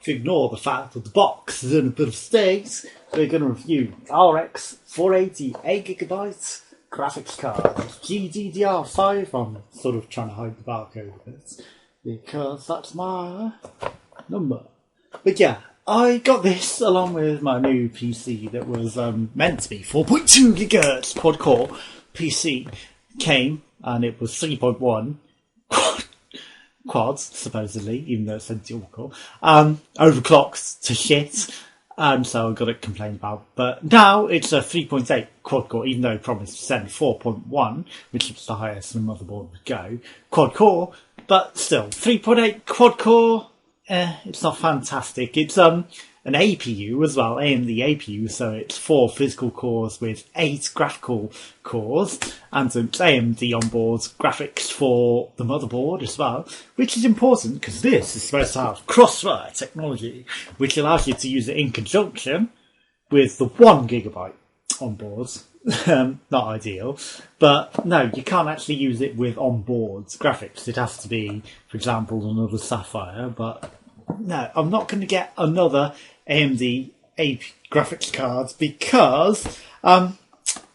to ignore the fact that the box is in a bit of state, we're going to review RX480 8GB graphics card, GDDR5. I'm sort of trying to hide the barcode a bit because that's my number. But yeah, I got this along with my new PC that was meant to be 4.2 GHz quad core PC. Came and it was 3.1 quads, supposedly, even though it said dual core. Overclocked to shit, and so I got it complained about. But now it's a 3.8 quad core, even though it promised to send 4.1, which is the highest the motherboard would go. Quad core, but still, 3.8 quad core, it's not fantastic. It's an APU as well, AMD APU, so it's 4 physical cores with 8 graphical cores, and it's AMD onboard graphics for the motherboard as well, which is important because this is supposed to have crossfire technology, which allows you to use it in conjunction with the 1GB onboard. Not ideal, but no, you can't actually use it with onboard graphics. It has to be, for example, another Sapphire, but no, I'm not going to get another AMD AP graphics cards because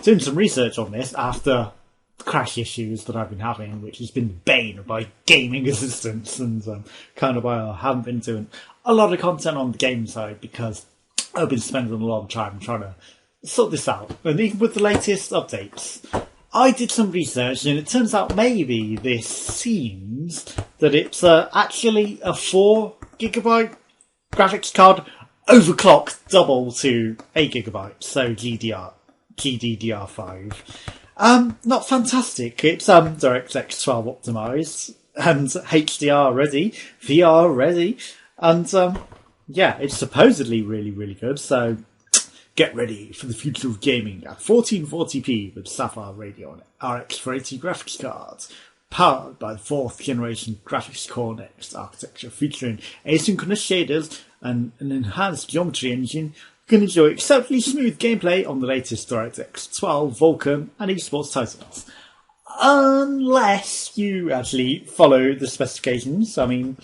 doing some research on this after crash issues that I've been having, which has been the bane of my gaming existence, and kind of why I haven't been doing a lot of content on the game side because I've been spending a lot of time trying to sort this out. And even with the latest updates, I did some research and it turns out maybe this seems that it's actually a 4GB graphics card overclocked double to 8GB, so GDDR5. Not fantastic. It's DirectX 12 optimized and HDR ready, VR ready, and yeah, it's supposedly really, really good. So get ready for the future of gaming at 1440p with Sapphire Radeon RX480 graphics cards, powered by the 4th generation graphics core next architecture, featuring asynchronous shaders and an enhanced geometry engine. You can enjoy exceptionally smooth gameplay on the latest DirectX 12, Vulkan and esports titles. Unless you follow the specifications. I mean,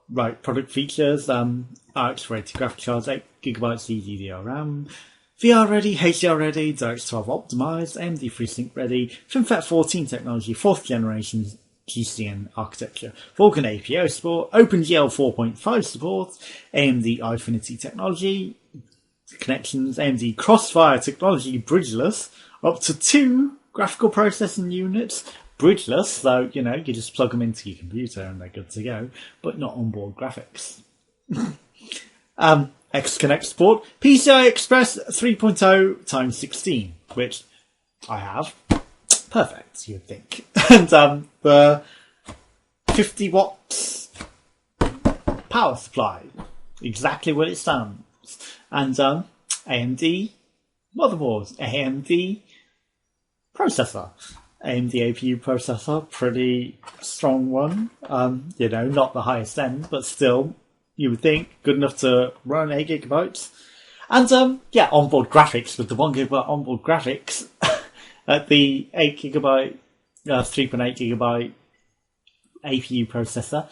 right, product features, RX480 graphics cards, 8GB GDDR RAM, VR ready, HDR ready, DirectX 12 optimized, AMD FreeSync ready, FinFET 14 technology, 4th generation GCN architecture, Vulkan APO support, OpenGL 4.5 support, AMD Infinity technology, connections, AMD Crossfire technology, bridgeless, up to 2 graphical processing units, bridgeless, so, you know, you just plug them into your computer and they're good to go, but not onboard graphics. X-Connect support, PCI Express 3.0 x 16, which I have. Perfect, you'd think. And the 50 watts power supply, exactly what it stands. And AMD motherboard, AMD processor, AMD APU processor, pretty strong one. You know, not the highest end, but still, you would think, good enough to run 8GB. And yeah, onboard graphics with the 1GB onboard graphics at the 8GB, 3.8GB APU processor.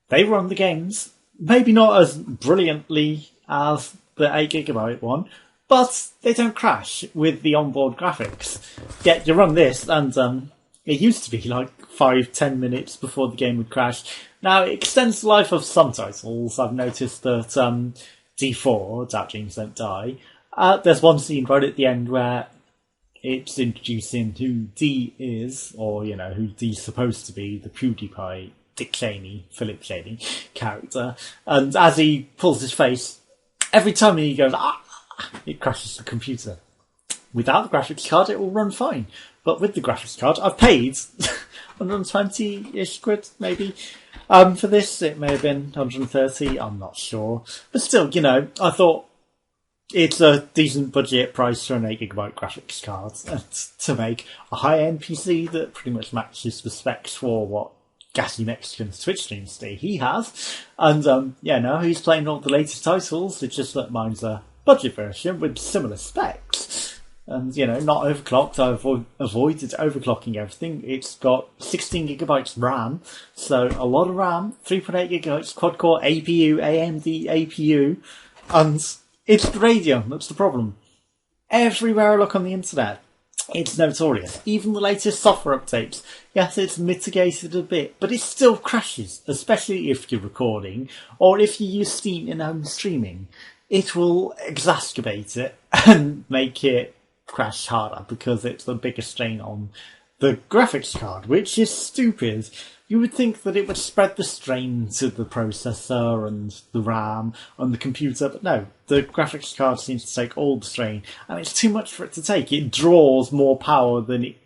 They run the games, maybe not as brilliantly as the 8GB one, but they don't crash with the onboard graphics. Yet you run this, and it used to be like 5-10 minutes before the game would crash. Now, it extends the life of some titles. I've noticed that D4, That Dreams Don't Die, there's one scene right at the end where it's introducing who D is, or, you know, who D's supposed to be, the PewDiePie, Dick Cheney, Philip Cheney character. And as he pulls his face, every time he goes, it crashes the computer. Without the graphics card, it will run fine. But with the graphics card, I've paid 120-ish quid, maybe. For this, it may have been 130, I'm not sure. But still, you know, I thought it's a decent budget price for an 8GB graphics card to make a high-end PC that pretty much matches the specs for what gassy Mexican Twitch streams he has. And, yeah, no, he's playing all the latest titles. It's just that mine's a budget version with similar specs. And, not overclocked. I've avoided overclocking everything. It's got 16 gigabytes RAM, so a lot of RAM, 3.8 gigahertz, quad-core APU, AMD APU, and it's the Radeon, that's the problem. Everywhere I look on the internet, it's notorious. Even the latest software updates, yes, it's mitigated a bit, but it still crashes, especially if you're recording, or if you use Steam in home streaming. It will exacerbate it and make it crash harder because it's the biggest strain on the graphics card, which is stupid. You would think that it would spread the strain to the processor and the RAM and the computer, but no, the graphics card seems to take all the strain, and it's too much for it to take. It draws more power than it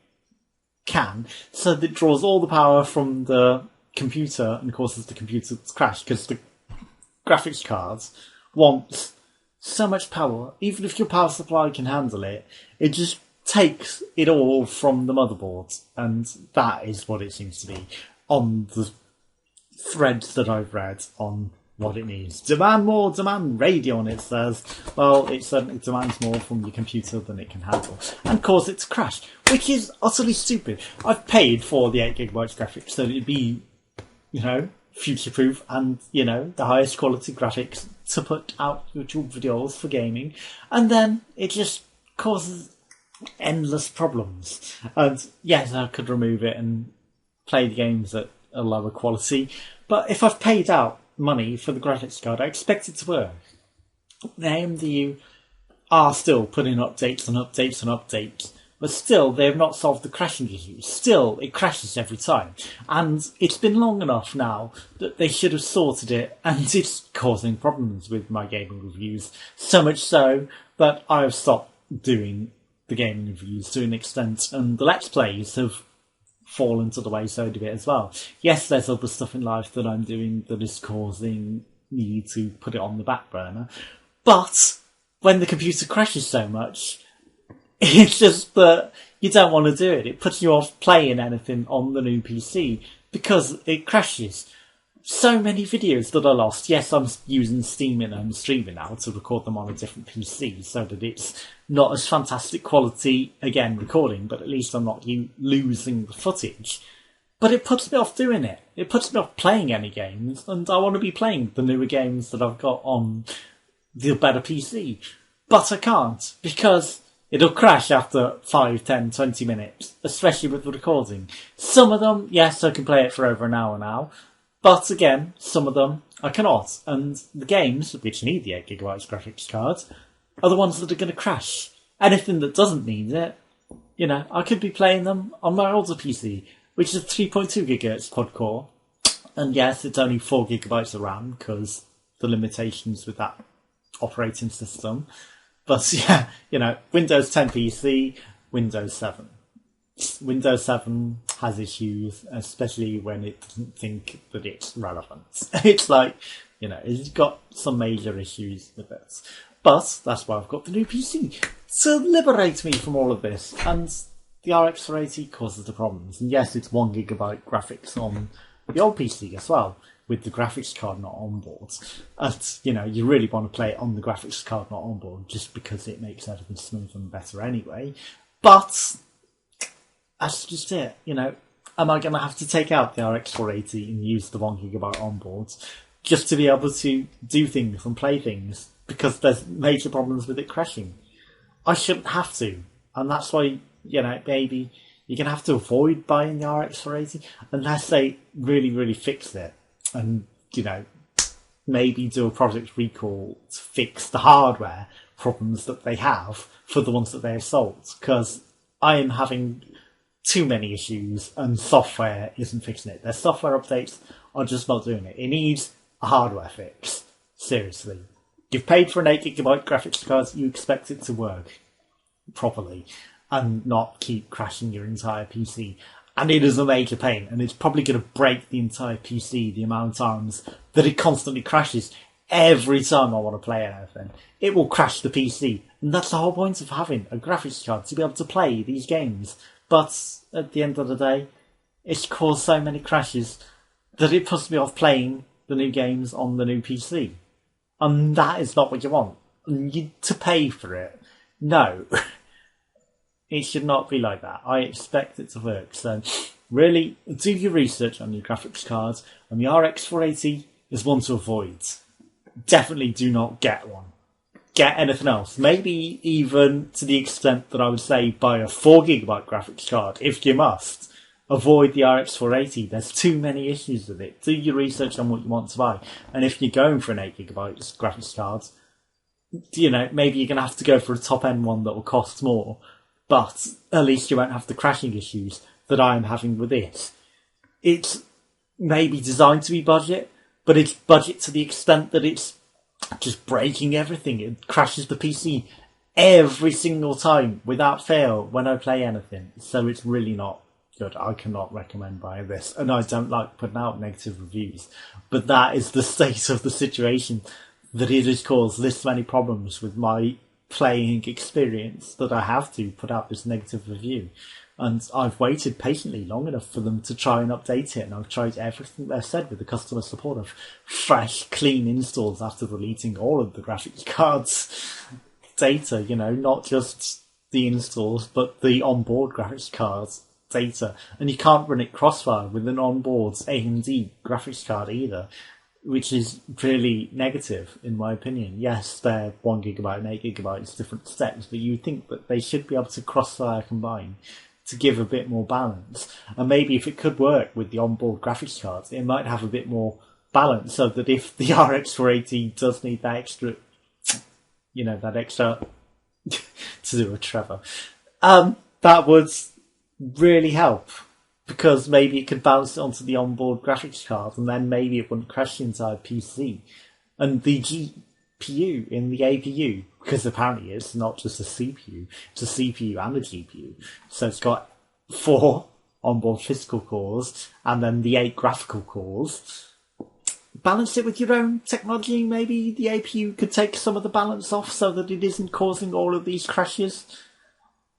can, so it draws all the power from the computer and causes the computer to crash, because the graphics cards want so much power. Even if your power supply can handle it, it just takes it all from the motherboard, and that is what it seems to be on the threads that I've read on what it needs. Demand more, demand Radeon, it says. Well, it certainly demands more from your computer than it can handle, and cause it to crash, which is utterly stupid. I've paid for the 8GB graphics so it'd be, future-proof and, the highest quality graphics to put out YouTube videos for gaming, and then it just causes endless problems. And yes, I could remove it and play the games at a lower quality, but if I've paid out money for the graphics card, I expect it to work. The AMD are still putting updates and updates and updates, but still they have not solved the crashing issue. Still, it crashes every time, and it's been long enough now that they should have sorted it, and it's causing problems with my gaming reviews, so much so that I have stopped doing the gaming reviews to an extent, and the Let's Plays have fallen to the wayside a bit as well. Yes, there's other stuff in life that I'm doing that is causing me to put it on the back burner, but when the computer crashes so much, it's just that you don't want to do it. It puts you off playing anything on the new PC because it crashes. So many videos that are lost. Yes, I'm using Steam and I'm streaming now to record them on a different PC so that it's not as fantastic quality, again, recording, but at least I'm not losing the footage. But it puts me off doing it. It puts me off playing any games, and I want to be playing the newer games that I've got on the better PC. But I can't, because it'll crash after 5, 10, 20 minutes, especially with the recording. Some of them, yes, I can play it for over an hour now. But again, some of them I cannot. And the games, which need the 8GB graphics card, are the ones that are going to crash. Anything that doesn't need it, I could be playing them on my older PC, which is a 3.2 GHz quad core. And yes, it's only 4GB of RAM, because the limitations with that operating system. But yeah, Windows 10 PC, Windows 7. Windows 7 has issues, especially when it doesn't think that it's relevant. It's like, it's got some major issues with it. But that's why I've got the new PC, to liberate me from all of this. And the RX480 causes the problems. And yes, it's 1GB graphics on the old PC as well, with the graphics card not on board. And, you really want to play it on the graphics card not on board, just because it makes everything smoother and better anyway. But that's just it, Am I going to have to take out the RX480 and use the 1GB onboard just to be able to do things and play things because there's major problems with it crashing? I shouldn't have to. And that's why, maybe you're going to have to avoid buying the RX480 unless they really, really fix it. And, maybe do a project recall to fix the hardware problems that they have for the ones that they have sold. Because I am having too many issues and software isn't fixing it. Their software updates are just not doing it. It needs a hardware fix. Seriously. You've paid for an 8GB graphics card, you expect it to work properly and not keep crashing your entire PC. And it is a major pain, and it's probably going to break the entire PC the amount of times that it constantly crashes. Every time I want to play anything, it will crash the PC. And that's the whole point of having a graphics card, to be able to play these games. But at the end of the day, it's caused so many crashes that it puts me off playing the new games on the new PC. And that is not what you want. And to pay for it, no. It should not be like that. I expect it to work. So really, do your research on your graphics cards. And the RX480 is one to avoid. Definitely do not get one. Get anything else. Maybe even to the extent that I would say buy a 4GB graphics card, if you must. Avoid the RX480. There's too many issues with it. Do your research on what you want to buy. And if you're going for an 8GB graphics card, maybe you're going to have to go for a top-end one that will cost more. But at least you won't have the crashing issues that I'm having with it. It's maybe designed to be budget, but it's budget to the extent that it's just breaking everything. It crashes the PC every single time, without fail, when I play anything. So it's really not good. I cannot recommend buying this. And I don't like putting out negative reviews. But that is the state of the situation, that it has caused this many problems with my playing experience that I have to put out this negative review. And I've waited patiently long enough for them to try and update it, and I've tried everything they've said with the customer support of fresh, clean installs after deleting all of the graphics cards data, not just the installs, but the onboard graphics cards data. And you can't run it crossfire with an onboard AMD graphics card either, which is really negative, in my opinion. Yes, they're 1GB and 8GB, different steps, but you think that they should be able to crossfire combine to give a bit more balance. And maybe if it could work with the onboard graphics cards, it might have a bit more balance, so that if the RX480 does need that extra, to do a Trevor, that would really help. Because maybe it could bounce it onto the onboard graphics card, and then maybe it wouldn't crash the entire PC. And the GPU in the APU, because apparently it's not just a CPU, it's a CPU and a GPU. So it's got 4 onboard physical cores, and then the 8 graphical cores. Balance it with your own technology. Maybe the APU could take some of the balance off so that it isn't causing all of these crashes.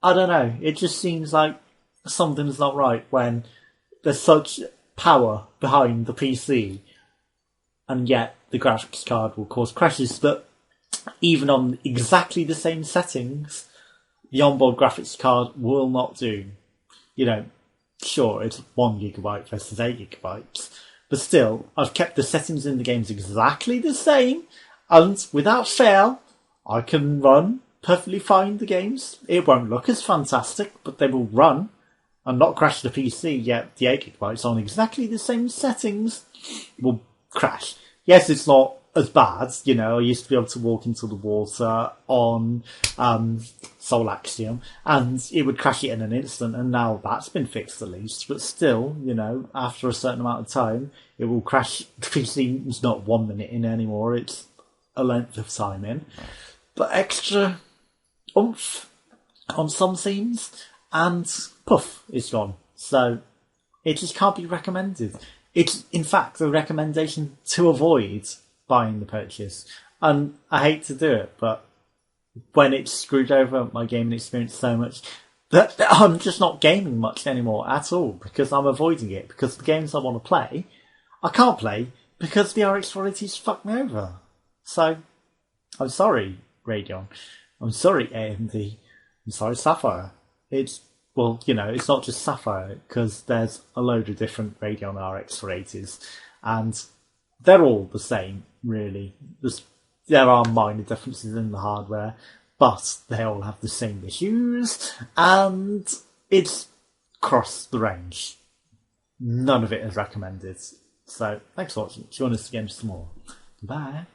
I don't know. It just seems like something's not right when there's such power behind the PC, and yet the graphics card will cause crashes. But even on exactly the same settings, the onboard graphics card will not do. Sure, it's 1GB versus 8GB, but still, I've kept the settings in the games exactly the same, and without fail, I can run perfectly fine the games. It won't look as fantastic, but they will run and not crash the PC, yet the 8GB on exactly the same settings will crash. Yes, it's not as bad, I used to be able to walk into the water on Soul Axiom, and it would crash it in an instant, and now that's been fixed at least, but still, after a certain amount of time, it will crash. The PC is not 1 minute in anymore, it's a length of time in. But extra oomph on some scenes, and poof, it's gone. So it just can't be recommended. It's, in fact, a recommendation to avoid buying the purchase. And I hate to do it, but when it's screwed over my gaming experience so much that I'm just not gaming much anymore at all, because I'm avoiding it, because the games I want to play, I can't play because the RX480's fucked me over. So, I'm sorry, Radeon. I'm sorry, AMD. I'm sorry, Sapphire. It's not just Sapphire, because there's a load of different Radeon RX480s, and they're all the same, really. There are minor differences in the hardware, but they all have the same issues, and it's across the range. None of it is recommended. So, thanks for watching. Join us again for some more. Bye.